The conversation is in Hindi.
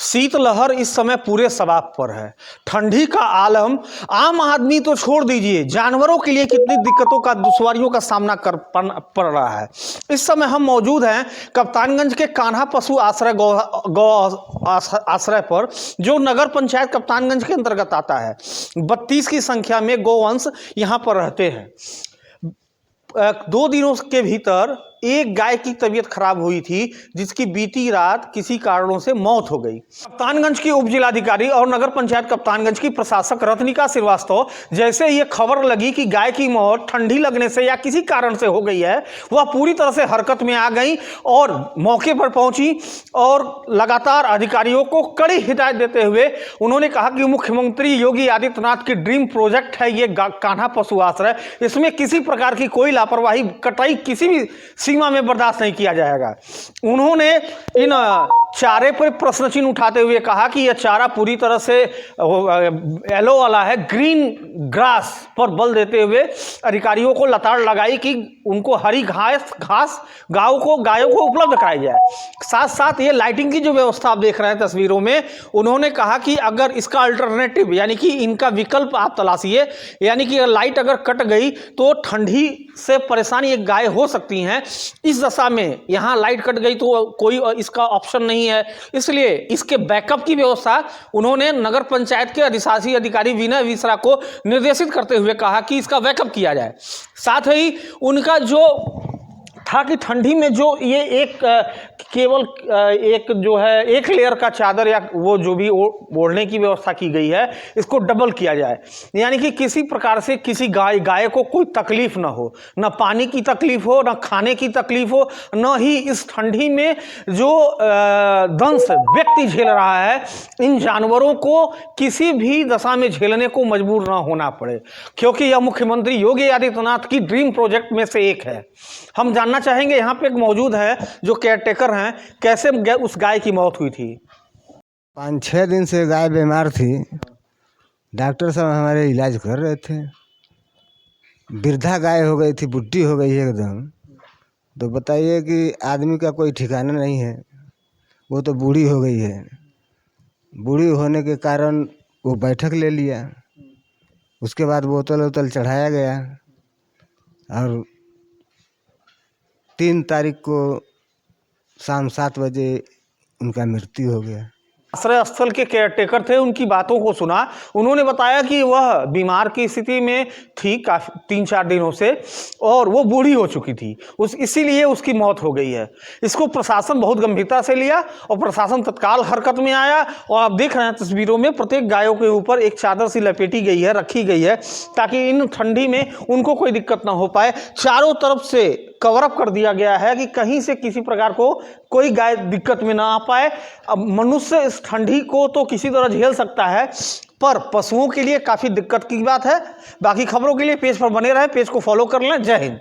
शीतलहर इस समय पूरे शबाब पर है। ठंडी का आलम आम आदमी तो छोड़ दीजिए, जानवरों के लिए कितनी दिक्कतों का दुश्वारियों का सामना पड़ रहा है। इस समय हम मौजूद हैं कप्तानगंज के कान्हा पशु आश्रय गौ आश्रय पर, जो नगर पंचायत कप्तानगंज के अंतर्गत आता है। 32 की संख्या में गौवंश यहाँ पर रहते हैं। 2 दिनों के भीतर एक गाय की तबीयत खराब हुई थी, जिसकी बीती रात किसी कारणों से मौत हो गई। कप्तानगंज की उप जिलाधिकारी और नगर पंचायत कप्तानगंज की प्रशासक रत्निका श्रीवास्तव जैसे ये खबर लगी कि गाय की मौत ठंडी लगने से या किसी कारण से हो गई है, वह पूरी तरह से हरकत में आ गई और मौके पर पहुंची और लगातार अधिकारियों को कड़ी हिदायत देते हुए उन्होंने कहा कि मुख्यमंत्री योगी आदित्यनाथ की ड्रीम प्रोजेक्ट है ये कान्हा पशु आश्रय। इसमें किसी प्रकार की कोई लापरवाही, कटाई किसी भी सीमा में बर्दाश्त नहीं किया जाएगा। उन्होंने इन चारे पर प्रश्न चिन्ह उठाते हुए कहा कि यह चारा पूरी तरह से येलो वाला है, ग्रीन ग्रास पर बल देते हुए अधिकारियों को लताड़ लगाई कि उनको हरी घास गायों को उपलब्ध कराई जाए। साथ साथ ये लाइटिंग की जो व्यवस्था आप देख रहे हैं तस्वीरों में, उन्होंने कहा कि अगर इसका अल्टरनेटिव यानी कि इनका विकल्प आप तलाशिए, यानी कि लाइट अगर कट गई तो ठंडी से परेशानी एक गाय हो सकती हैं। इस दशा में यहाँ लाइट कट गई तो कोई इसका ऑप्शन नहीं है, इसलिए इसके बैकअप की व्यवस्था उन्होंने नगर पंचायत के अधिशासी अधिकारी विनय मिश्रा को निर्देशित करते हुए कहा कि इसका बैकअप किया जाए। साथ ही उनका जो था कि ठंडी में जो ये केवल एक जो है एक लेयर का चादर या वो जो भी ओढ़ने की व्यवस्था की गई है, इसको डबल किया जाए, यानी कि किसी प्रकार से किसी गाय को कोई तकलीफ ना हो, ना पानी की तकलीफ हो, ना खाने की तकलीफ हो, ना ही इस ठंडी में जो दंश व्यक्ति झेल रहा है, इन जानवरों को किसी भी दशा में झेलने को मजबूर ना होना पड़े, क्योंकि यह मुख्यमंत्री योगी आदित्यनाथ की ड्रीम प्रोजेक्ट में से एक है। हम जानना चाहेंगे, यहाँ पे एक मौजूद है जो केयरटेकर हैं, कैसे उस गाय की मौत हुई थी? 5-6 दिन से गाय बीमार थी। डॉक्टर साहब हमारे इलाज कर रहे थे। वृद्धा गाय हो गई थी, बुढ़ी हो गई है एकदम। तो बताइए कि आदमी का कोई ठिकाना नहीं है, वो तो बूढ़ी हो गई है। बूढ़ी होने के कारण वो बैठक ले लिया, उसके बाद बोतल चढ़ाया गया और 3 तारीख को शाम 7 बजे उनका मृत्यु हो गया। आश्रय स्थल के केयरटेकर थे, उनकी बातों को सुना। उन्होंने बताया कि वह बीमार की स्थिति में थी काफी 3-4 दिनों से और वो बूढ़ी हो चुकी थी, इसीलिए उसकी मौत हो गई है। इसको प्रशासन बहुत गंभीरता से लिया और प्रशासन तत्काल हरकत में आया और आप देख रहे हैं तस्वीरों में प्रत्येक गायों के ऊपर एक चादर सी लपेटी गई है, रखी गई है, ताकि इन ठंडी में उनको कोई दिक्कत ना हो पाए। चारों तरफ से कवरअप कर दिया गया है कि कहीं से किसी प्रकार को कोई गाय दिक्कत में ना आ पाए। अब मनुष्य इस ठंडी को तो किसी तरह झेल सकता है, पर पशुओं के लिए काफ़ी दिक्कत की बात है। बाकी खबरों के लिए पेज पर बने रहें, पेज को फॉलो कर लें। जय हिंद।